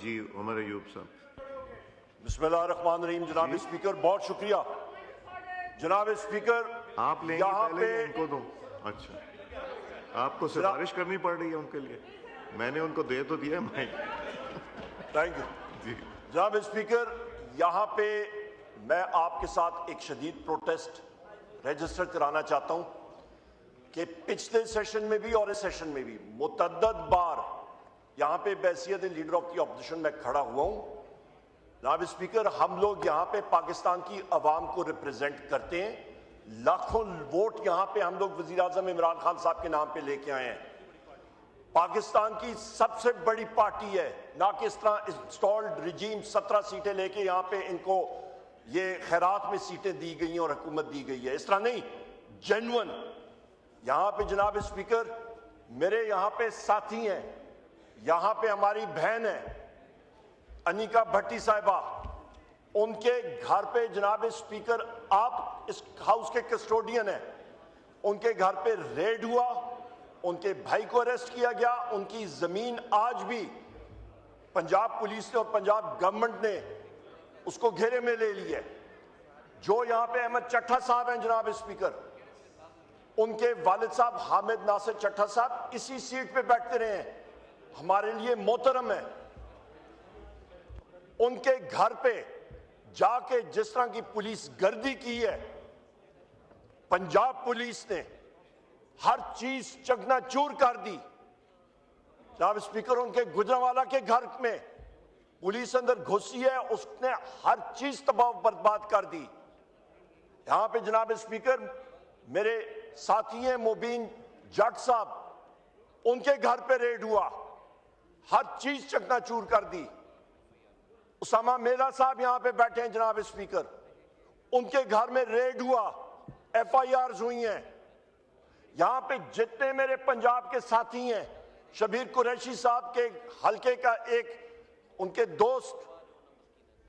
جی عمر ایوب صاحب. بسم اللہ الرحمن الرحیم. جناب اسپیکر بہت شکریہ. جناب اسپیکر آپ لیں گے پہلے ان کو دو. اچھا آپ کو سفارش کرنی پڑ رہی ہے ان کے لیے؟ میں نے ان کو دے تو دیا مائک. Thank you. جی جناب اسپیکر یہاں پہ میں آپ کے ساتھ ایک شدید پروٹیسٹ رجسٹر کرانا چاہتا ہوں کہ پچھلے سیشن میں بھی اور اس سیشن میں بھی متعدد بار یہاں پہ بحیثیت لیڈر آف دی اپوزیشن میں کھڑا ہوا ہوں. جناب اسپیکر ہم لوگ یہاں پہ پاکستان کی عوام کو ریپرزینٹ کرتے ہیں. لاکھوں ووٹ یہاں پہ ہم لوگ وزیر اعظم عمران خان صاحب کے نام پہ لے کے آئے ہیں. پاکستان کی سب سے بڑی پارٹی ہے, نہ کہ اس طرح انسٹالڈ رجیم 17 سیٹیں لے کے یہاں پہ ان کو یہ خیرات میں سیٹیں دی گئی ہیں اور حکومت دی گئی ہے. اس طرح نہیں, جینون یہاں پہ جناب اسپیکر میرے یہاں پہ ساتھی ہیں, یہاں پہ ہماری بہن ہے انیکا بھٹی صاحبہ, ان کے گھر پہ جناب اسپیکر آپ اس ہاؤس کے کسٹوڈین ہیں, ان کے گھر پہ ریڈ ہوا, ان کے بھائی کو اریسٹ کیا گیا. ان کی زمین آج بھی پنجاب پولیس نے اور پنجاب گورنمنٹ نے اس کو گھیرے میں لے لی ہے. جو یہاں پہ احمد چٹھا صاحب ہیں جناب اسپیکر, ان کے والد صاحب حامد ناصر چٹھا صاحب اسی سیٹ پہ بیٹھتے رہے ہیں, ہمارے لیے محترم ہے. ان کے گھر پہ جا کے جس طرح کی پولیس گردی کی ہے پنجاب پولیس نے, ہر چیز چکنا چور کر دی. جناب اسپیکر ان کے گجرانوالہ کے گھر میں پولیس اندر گھسی ہے, اس نے ہر چیز تباہ و برباد کر دی. یہاں پہ جناب اسپیکر میرے ساتھی ہیں مبین جٹ صاحب, ان کے گھر پہ ریڈ ہوا, ہر چیز چکنا چور کر دی. اسامہ میرا صاحب یہاں پہ بیٹھے ہیں جناب اسپیکر, ان کے گھر میں ریڈ ہوا, ایف آئی آرز ہوئی ہیں. یہاں پہ جتنے میرے پنجاب کے ساتھی ہیں, شبیر قریشی صاحب کے حلقے کا ایک ان کے دوست,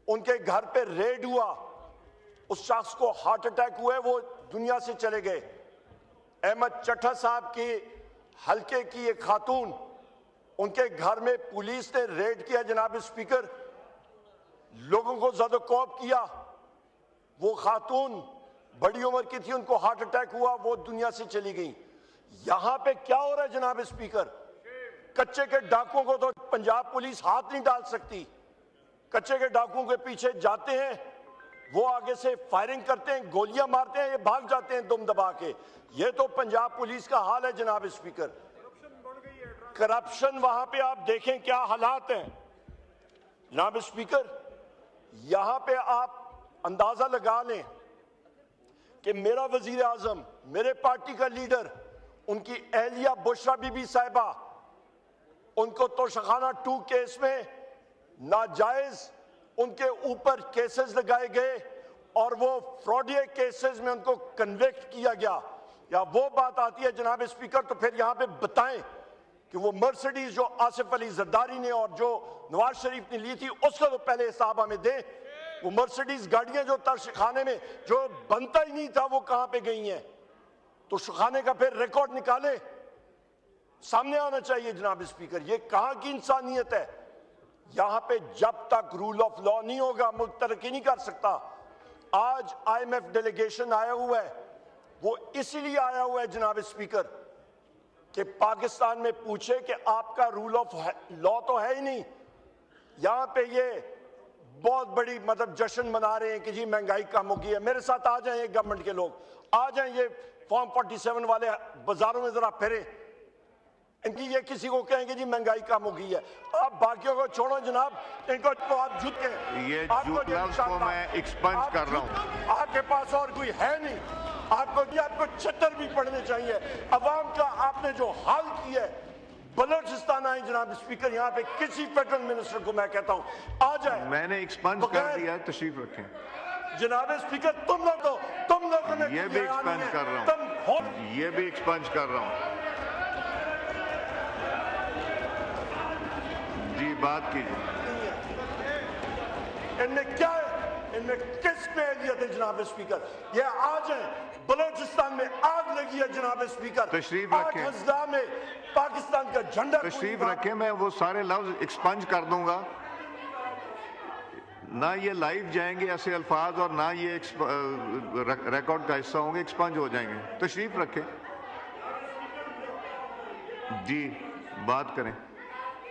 ان کے گھر پہ ریڈ ہوا, اس شخص کو ہارٹ اٹیک ہوئے, وہ دنیا سے چلے گئے. احمد چٹھا صاحب کی حلقے کی ایک خاتون, ان کے گھر میں پولیس نے ریڈ کیا جناب اسپیکر, لوگوں کو زد و کوب کیا. وہ خاتون بڑی عمر کی تھی, ان کو ہارٹ اٹیک ہوا, وہ دنیا سے چلی گئی. یہاں پہ کیا ہو رہا ہے جناب اسپیکر؟ کچے کے ڈاکوؤں کو تو پنجاب پولیس ہاتھ نہیں ڈال سکتی. کچے کے ڈاکوؤں کے پیچھے جاتے ہیں, وہ آگے سے فائرنگ کرتے ہیں, گولیاں مارتے ہیں, یہ بھاگ جاتے ہیں دم دبا کے. یہ تو پنجاب پولیس کا حال ہے جناب اسپیکر. کرپشن وہاں پہ آپ دیکھیں کیا حالات ہیں جناب اسپیکر. یہاں پہ آپ اندازہ لگا لیں کہ میرا وزیر اعظم, میرے پارٹی کا لیڈر, ان کی اہلیہ بشرا بی بی صاحبہ, ان کو توشخانہ 2 کیس میں ناجائز ان کے اوپر کیسز لگائے گئے اور وہ فراڈیے کیسز میں ان کو کنوکٹ کیا گیا. یا وہ بات آتی ہے جناب اسپیکر تو پھر یہاں پہ بتائیں کہ وہ مرسڈیز جو آصف علی زرداری نے اور جو نواز شریف نے لی تھی, اس کا تو پہلے حساب ہمیں دیں. وہ مرسڈیز گاڑیاں جو توشخانے میں جو بنتا ہی نہیں تھا, وہ کہاں پہ گئی ہیں؟ توشخانے کا پھر ریکارڈ نکالے, سامنے آنا چاہیے جناب اسپیکر. یہ کہاں کی انسانیت ہے؟ یہاں پہ جب تک رول آف لا نہیں ہوگا ملک ترقی نہیں کر سکتا. آج آئی ایم ایف ڈیلیگیشن آیا ہوا ہے, وہ اسی لیے آیا ہوا ہے جناب اسپیکر کہ پاکستان میں پوچھے کہ آپ کا رول آف لا تو ہے ہی نہیں. یہاں پہ یہ بہت بڑی جشن منا رہے ہیں کہ جی مہنگائی کم ہو گئی ہے. میرے ساتھ آ جائیں گورنمنٹ کے لوگ, آ جائیں, یہ فارم 47 والے بازاروں میں ذرا پھریں, ان کی یہ کسی کو کہیں گے جی مہنگائی کم ہو گئی ہے. آپ باقیوں کو چھوڑو جناب, ان کو آپ جھوٹ کہیں. یہ جھوٹ لفظ کو میں ایکسپنج کر رہا ہوں. آپ کے پاس اور کوئی ہے نہیں. آپ کو چھتر بھی پڑھنے چاہیے. عوام کا آپ نے جو حال کیا ہے, بلوچستان آئیں جناب اسپیکر, یہاں پہ کسی فیڈرل منسٹر کو میں کہتا ہوں آ جائیں. میں نے ایکسپنج کر دیا, تشریف رکھیں جناب اسپیکر. تم لوگوں نے یہ بھی ایکسپنج کر رہا ہوں, یہ بھی ایکسپنج کر رہا ہوں. جی بات کیجیے. ان میں کیا ہے, ان میں کس میں اہلیت ہے جناب اسپیکر؟ یہ آ جائیں. بلوچستان میں آگ لگی ہے جناب اسپیکر, تشریف رکھیں. ہزدہ میں پاکستان کا جھنڈا تشریف رکھیں, میں وہ سارے لفظ ایکسپنج کر دوں گا. نہ یہ لائیو جائیں گے ایسے الفاظ اور نہ یہ ریکارڈ کا حصہ ہوں گے، ایکسپنج ہو جائیں گے. تشریف رکھیں جی، بات کریں.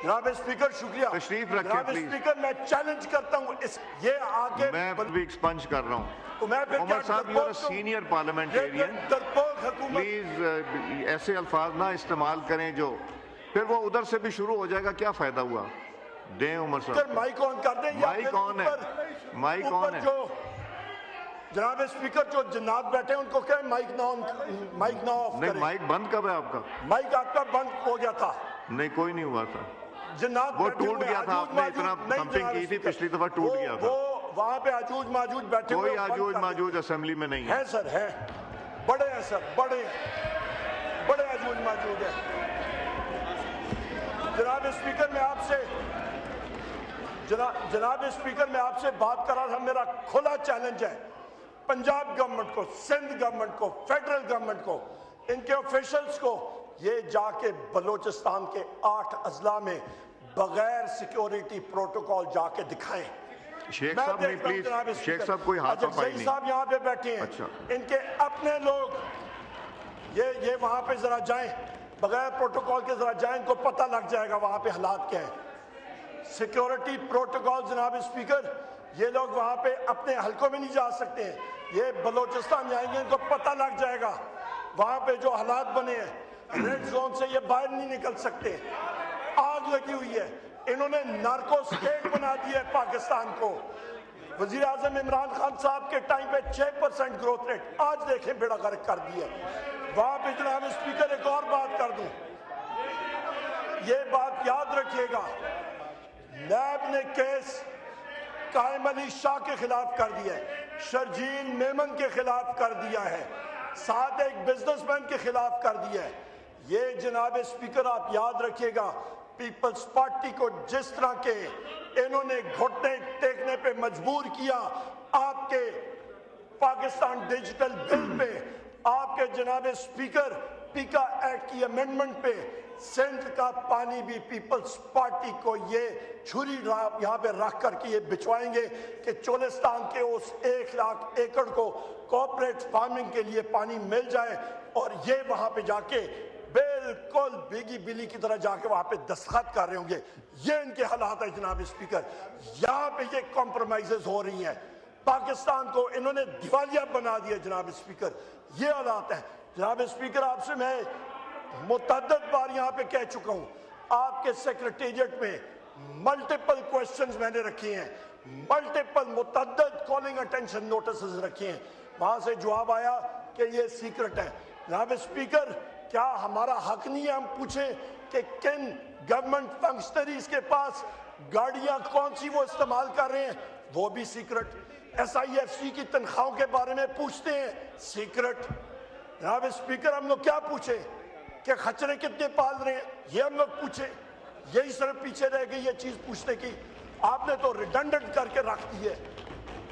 جناب اسپیکر شکریہ. تشریف رکھیں جناب پلیز. اسپیکر میں چیلنج کرتا ہوں یہ آگے میں بھی ایکسپنج کر رہا ہوں. میں پھر عمر صاحب یو آر سینئر پارلیمنٹیرین، درپوک حکومت پلیز ایسے الفاظ نہ استعمال کریں جو پھر وہ ادھر سے بھی شروع ہو جائے گا. کیا فائدہ ہوا؟ دیں عمر صاحب مائک آن کر دیں. مائک آن ہے، مائک آن ہے. جناب اسپیکر جو جناب بیٹھے ہیں ان کو کہیں مائک نہ آف نہیں، کریں. مائک بند کب ہے آپ کا؟ مائک آپ کا بند ہو گیا تھا. نہیں، کوئی نہیں ہوا تھا. جناب وہ ٹوٹ گیا تھا، آپ نے اتنا تھمپنگ کی تھی پچھلی دفعہ، ٹوٹ گیا تھا. وہاں پہ آجوج ماجوج بیٹھے ہوئے. کوئی آجوج ماجوج اسمبلی میں نہیں ہے سر، ہے بڑے ہیں سر، بڑے آجوج ماجوج ہیں. جناب اسپیکر میں آپ سے بات کر رہا تھا. میرا کھلا چیلنج ہے پنجاب گورنمنٹ کو، سندھ گورنمنٹ کو، فیڈرل گورنمنٹ کو، ان کے آفیشلز کو، یہ جا کے بلوچستان کے 8 اضلاع میں بغیر سیکیورٹی پروٹوکول جا کے دکھائیں. شیخ صاحب نہیں، پلیز شیخ صاحب کوئی ہاتھ پائی نہیں. صاحب یہاں پہ بیٹھے ہیں، ان کے اپنے لوگ یہ وہاں پہ ذرا جائیں، بغیر پروٹوکول کے ذرا جائیں، ان کو پتہ لگ جائے گا وہاں پہ حالات کیا ہیں. سیکیورٹی پروٹوکول جناب اسپیکر، یہ لوگ وہاں پہ اپنے حلقوں میں نہیں جا سکتے ہیں. یہ بلوچستان جائیں گے، ان کو پتہ لگ جائے گا وہاں پہ جو حالات بنے ہیں. ریڈ زون سے یہ باہر نہیں نکل سکتے. آگ لگی ہوئی ہے. انہوں نے نارکو سٹیٹ بنا دیا ہے پاکستان کو. وزیر اعظم عمران خان صاحب کے ٹائم پہ 6% گروتھ ریٹ، آج دیکھیں بیڑا غرق کر دیا. وہاں پہ جناب اسپیکر ایک اور بات کر دوں، یہ بات یاد رکھیے گا، نیب نے کیس قائم علی شاہ کے خلاف کر دیا ہے، شرجیل میمن کے خلاف کر دیا ہے، ساتھ ایک بزنس مین کے خلاف کر دیا ہے. یہ جناب اسپیکر آپ یاد رکھیے گا، پیپلز پارٹی کو جس طرح کے انہوں نے گھٹنے ٹیکنے پہ مجبور کیا آپ کے پاکستان ڈیجیٹل بل پہ، آپ کے جناب اسپیکر پیکا ایکٹ کی امینڈمنٹ پہ، سندھ کا پانی بھی پیپلز پارٹی کو یہ چھری یہاں پہ رکھ کر کے یہ بچوائیں گے کہ چولستان کے اس 1 لاکھ ایکڑ کو کوپریٹ فارمنگ کے لیے پانی مل جائے، اور یہ وہاں پہ جا کے بالکل بیگی بلی کی طرح جا کے وہاں پہ دستخط کر رہے ہوں گے. یہ ان کے حالات ہے جناب اسپیکر. یہاں پہ یہ کمپرومائزز ہو رہی ہیں. پاکستان کو انہوں نے دیوالیہ بنا دیا جناب اسپیکر. یہ حالات ہیں جناب اسپیکر. آپ سے میں متعدد بار یہاں پہ کہہ چکا ہوں، آپ کے سیکریٹریٹ میں ملٹیپل کویسچنز میں نے رکھے ہیں، متعدد کالنگ اٹینشن نوٹسز رکھے ہیں. وہاں سے جواب آیا کہ یہ سیکرٹ ہے. جناب اسپیکر، کیا ہمارا حق نہیں ہے ہم پوچھیں کہ کن گورنمنٹ فنکشنریز کے پاس گاڑیاں کون سی وہ استعمال کر رہے ہیں؟ وہ بھی سیکرٹ. SIFC کی تنخواہوں کے بارے میں پوچھتے ہیں، سیکرٹ. جناب اسپیکر، ہم لوگ کیا پوچھیں کہ خچرے کتنے پال رہے ہیں؟ یہ ہم لوگ پوچھیں؟ یہی صرف پیچھے رہ گئی یہ چیز پوچھنے کی. آپ نے تو ریڈنڈنٹ کر کے رکھ دی ہے.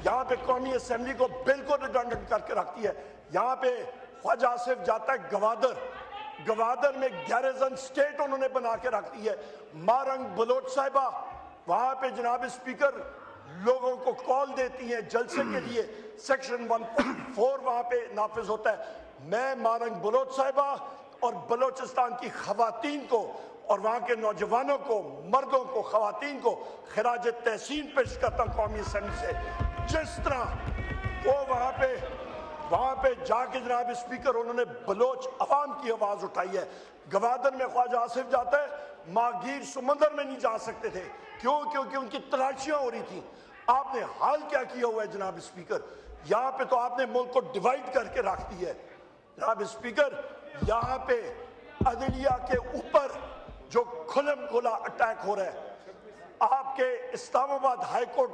یہاں پہ قومی اسمبلی کو بالکل ریڈنڈنٹ کر کے رکھتی ہے. یہاں پہ خواجہ آصف جاتا ہے گوادر میں گیریزن سٹیٹ انہوں نے بنا کے رکھ دی ہے. مارنگ بلوچ صاحبہ وہاں پہ جناب اسپیکر لوگوں کو کال دیتی ہیں جلسے کے لیے، سیکشن 1.4 وہاں پہ نافذ ہوتا ہے. میں مارنگ بلوچ صاحبہ اور بلوچستان کی خواتین کو اور وہاں کے نوجوانوں کو، مردوں کو، خواتین کو خراج تحسین پیش کرتا ہوں قومی اسمبلی سے. جس طرح وہ وہاں پہ جا کے جناب اسپیکر انہوں نے بلوچ عوام کی آواز اٹھائی ہے. گوادر میں خواجہ آصف جاتا ہے، ماہگیر سمندر میں نہیں جا سکتے تھے. کیوں؟ کیونکہ ان کی تلاشیاں ہو رہی تھیں. آپ نے حال کیا کیا ہوا ہے جناب اسپیکر؟ یہاں پہ تو آپ نے ملک کو ڈیوائیڈ کر کے رکھ دی ہے. جناب اسپیکر، یہاں پہ عدلیہ کے اوپر جو کھلم کھلا اٹیک ہو رہا ہے، آپ کے اسلام آباد ہائی کورٹ